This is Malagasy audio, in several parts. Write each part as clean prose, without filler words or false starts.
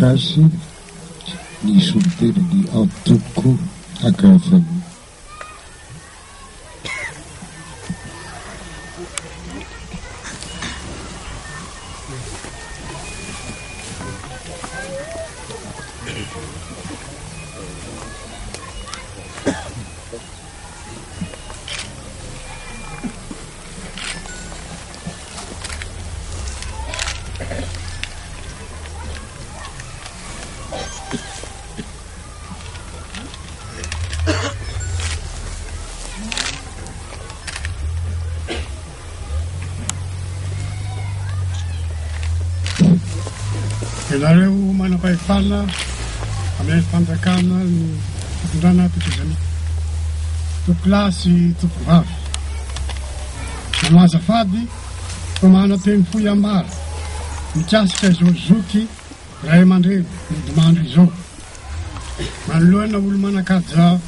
Malagasy ny soliteny ny Antoko AKFM. Ianareo manam-pahefana amin'ny fanjakana ny fitondrana tokozany tokolasy tokovavy manao azafady fa manana teny fohy ambara mikasika izao zoky ray aman-dreny midimandro izao manoloana olo manakaja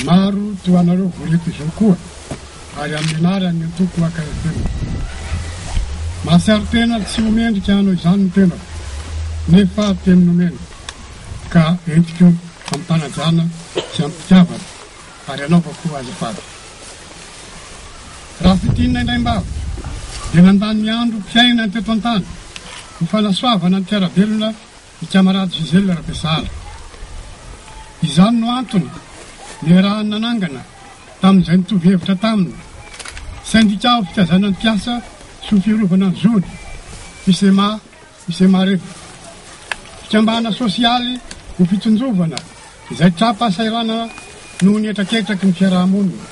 maro toanareo voreto izao koa ary amin'ny anarany Antoko AKFM. Mahasiaro tena tsy homendrika hanao izany ny tena nefa teny nomena ka entiko ampanajana sy ampitiavana ary anaovako azafady. Raha fitinina indray-mbava dia nandany ny andro mpiaina ny teto an-tany ny fanasoavana ny fiarabelona ny kamarady Gisèle Rabesara. Izany no antony niarahany nanangana tamin'izay nitovy hevitra taminy syndika fitazana ny piasa sy ny fiarovana ny zony fisema revo fikambana sosialy ho fitonjovana izay trapa sairana noho ny etraketraky ny fiarahamonina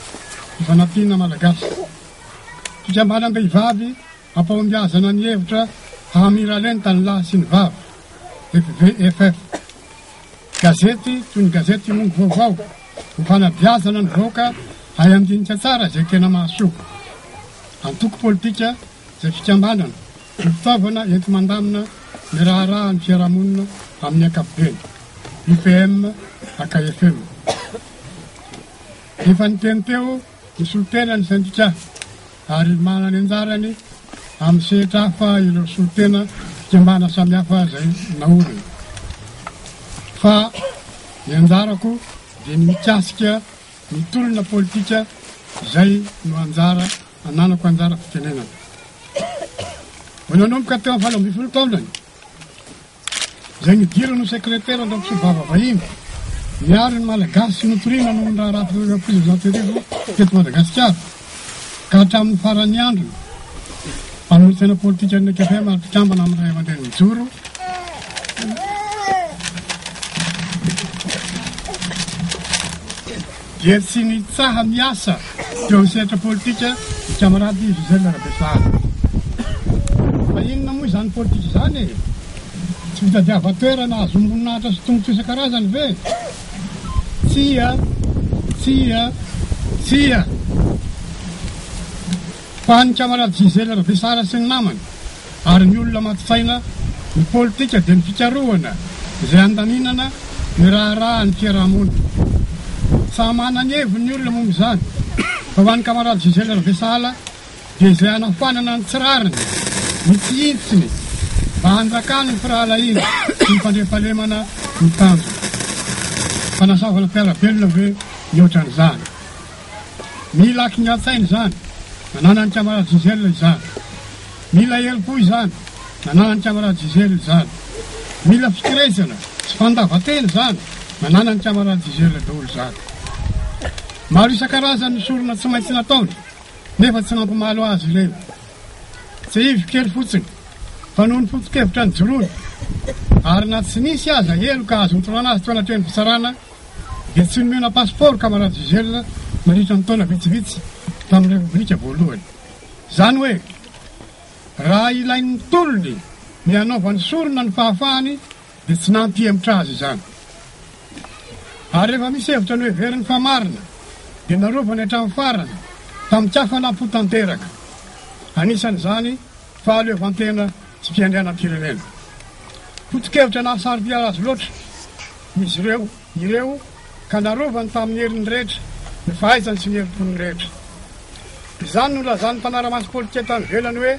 fifanampiana malagasy fikambana-behivavy ampaombiazana ny hevitra hahamiralenta ny lahy sy ny vavy FVFF gazety toy ny gazety Mongo Vaovao ho fanabiazana ny voaka hay andinika tsara izay tena mahasoa antoko politika izay fikambanana ny fitaovana enti mandamina ny raharaha ny fiarahamonina amin'ny ankapobeny UPM AKFM. Efa niteny teo ny solitena ny syndika ary manana ny anjarany amin'ny sehatra hafa ireo solitena fikambana samihafa izay naorina fa ny anjarako dia ny mikasika ny tolona politika izay no anjara ananako anjara fitenenana. Vonanomboka teo amin'ny 12 taonany izay nidira no sekretera andao-sy vava vahiny miaro ny malagasy notorina noho ny raha presidentarivo teto Madagasikara ka hatramin'ny farany andro mpanolotena politika ny AKFM ary mpikambana amin'ny ray aman-dreny mijoro dia tsy nitsaha miasa teo amin'ny sehatra politika ny kamarady Gisèle Rabesara. Fa inona moa izany politika izany e? Tsy fitadiava-toerana azomboninahitra sy tombontso isan-karazany ve? Tsia fa ny kamarady Gisèle Rabesara sy ny namany ary ny olona matosaina ny politika dia ny fikarohana izay andaminana ny raharaha ny fiarahamonina. Samana ny heviny ny olona momba izany fa ho an'ny kamarady Gisèle Rabesara dia izay anafanana ny tsirariny ny tsiintsiny mba handrakany ny firahalaina sy ny fandrefalemana ny tanjo fanasavana mpiarabelona hoe mihoatran'izany. Mila akingan-tsaina izany nanana ny kamarady Gisèle izany, mila helpo izany nanana ny kamarady Gisèle izany, mila fikiresana sy fandavatena izany nanana ny kamarady Gisèle daholo izany. Maro isan-karazany ny sorona tsy maintsy nataony nefa tsy nampamalo azy ireny. Tsy ivy kely fotsiny fa noho ny foto-kevitra ny joroany ary na tsy nisy aza elo ka azo mitorana azy teo anatrehany fisarana dia tsy nomena pasiporo kamarady Gisèle mandritra ny taona vitsivitsy tamin'ny repoblika voalohany. Izany hoe raha ilain'ny tolony ny anaovany sorona ny fahafahany dia tsy nampihemitra azy izany. Ary rehefa misy hevitra ny hoe very ny famarina dia narovany hatramin'ny farany tamin'ny kafana ampo-tanteraka. Anisan'izany fahalevantena sy fiandrianam-pirenena. Foto-kevitra nahasarika azy loatra izy ireo ka narovany tamin'ny herin'ny rehetra ny fahaizany sy ny herim-pon'ny rehetra. Izany no lazan'ny mpanara-masy politika tany velany hoe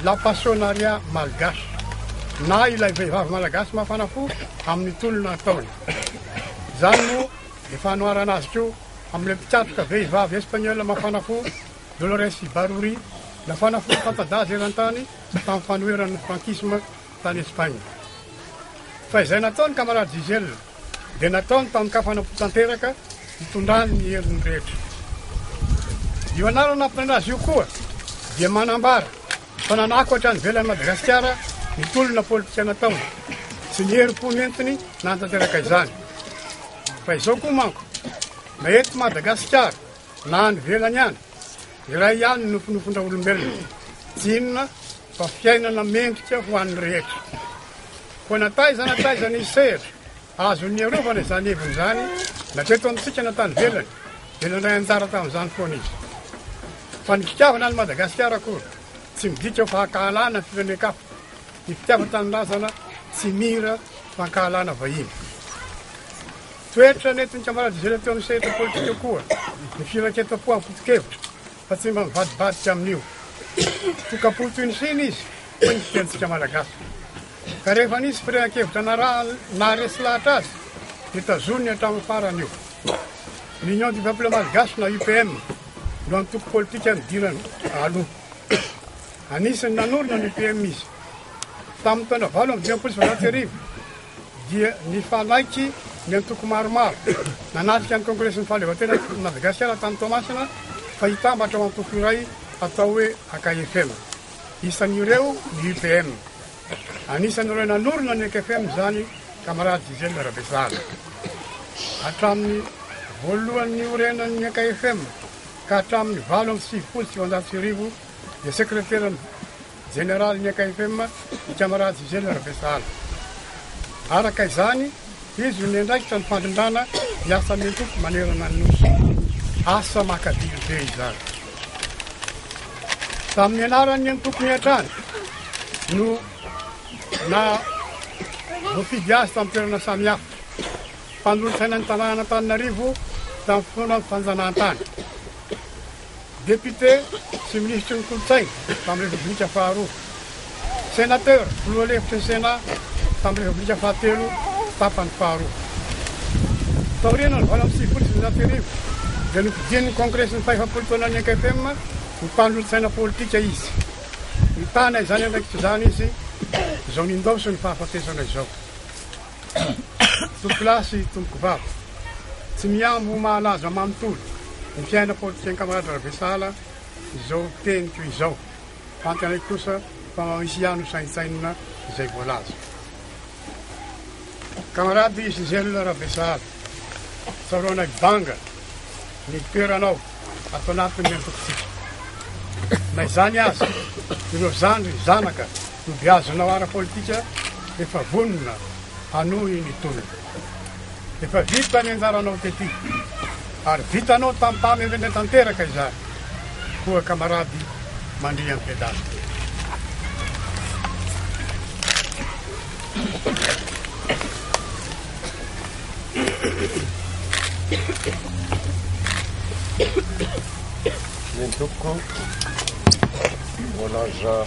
la passionnariat malgache. na ilay vehivavy malagasy mafana fo amin'ny tolona ataony. Zany moa efa anoarana azy koa amin'ilay mpitsatoka vehivavy Espagnol mafana fo Dolores Barrouri nafana fo fantadazy eran-tany tamin'ny fanoheran'ny frankisme tany Espagne. Fa izay nataony camarade Gisèle dia nataony tamin'ny kafanam-potanteraka hitondrany ny heriny rehetra. Io anarana ampinanazy io koa dia manambara fa nanakatra ny velan'ny Madagasikara ny tolona politika nataony sy ny herim-po nentiny nantanteraka izany. Fa izao koa manko na eto Madagasikara na ny velany ihany iray ihany ny nofinofindra olombelona tsy inona fa fiainana mendrika ho an'ny rehetra. Koa nataiza ny sehatra azony arovana izany heviny zany na teto amintsika natany velany dia nandray anjara tamin'izany foana izy. Fa ny fitiavana ny Madagasikara koa tsy midika fahankahalana firenekafo. Ny fitiava tanindrazana tsy mira fahankahalana vahiny. Toetra netiny camarade Gisèle teo amin'ny sehatra politika koa ny firaketam-po amin'ny foto-kevitra fa tsy mba mivadibadika amin'io. Tokapo toy ny siny izy fa ny fitentsika malagasy. Ka rehefa nisy firenan-kevitra naresy lahatra azy dia tazoniny hatramin'ny farany io. L'Union du Peuple Malagasy na UPM no antoko politika nidirany aloha. Anisany nanorina ny UPM izy. Tamin'ny taona 8 dia nifanaiky ny antoko maromaro nanatrika ny kongresin'ny fahaleovan-tena Madagasikara tany Toamasina fa hitambatra ao antoko iray atao hoe AKFM. Isan'ireo ny UPM. Anisan'ireo nanorina ny AKFM zany camarade Gisèle Rabesala. Hatramin'ny voalohan'ny orenan'ny AKFM ka hatramin'ny 7 dia sekretera général ny AKFM ny camarade Gisèle Rabesala. Araka izany izy ny andraikitra ny fandrindrana hiasa mentoko manerana ny nosy asa makadilo be izany. Tamin'ny anaran'ny antoko mihatrany no voafidy azy tamin'ny toerana samihafa. Mpanolotsaina ny tanàna Antananarivo tamin'ny fotoana fanjanahantany. Député sy ministre ny kolotsaina tamin'ny repoblika faharoa. Sénateur filoha lefitry ny Sénat tamin'ny repoblika fahatelo tapany faharoa. Taoriana ny 26 dia nofidin'ny kongresin'ny fahefapolo taonan'ny AKFM ny mpanolotsaina politika izy. Mitana izany andraikitra izany izy izao nindao sy ny fahafatesana izao. Tompolasy tompoko vava tsy miambo mahalaza manontolo ny fiaina politika ny camarade Rabesala izao teniko izao. Fantanay kosa fa misy ihany saintsainina izay voalaza. Camarade Gisèle Rabesala, tsaroanay banga ny toeranao ato anatin'ny antokotsika. Na izany azy ireo zandry zanaka no biazonao ara-politika efa vonona hanohy ny tolona. Efa vita ny anjaranao tety ary vitanao tamtamy avy tanteraka izany koa camarady mandrian'ny pedasy. Mentoko walaza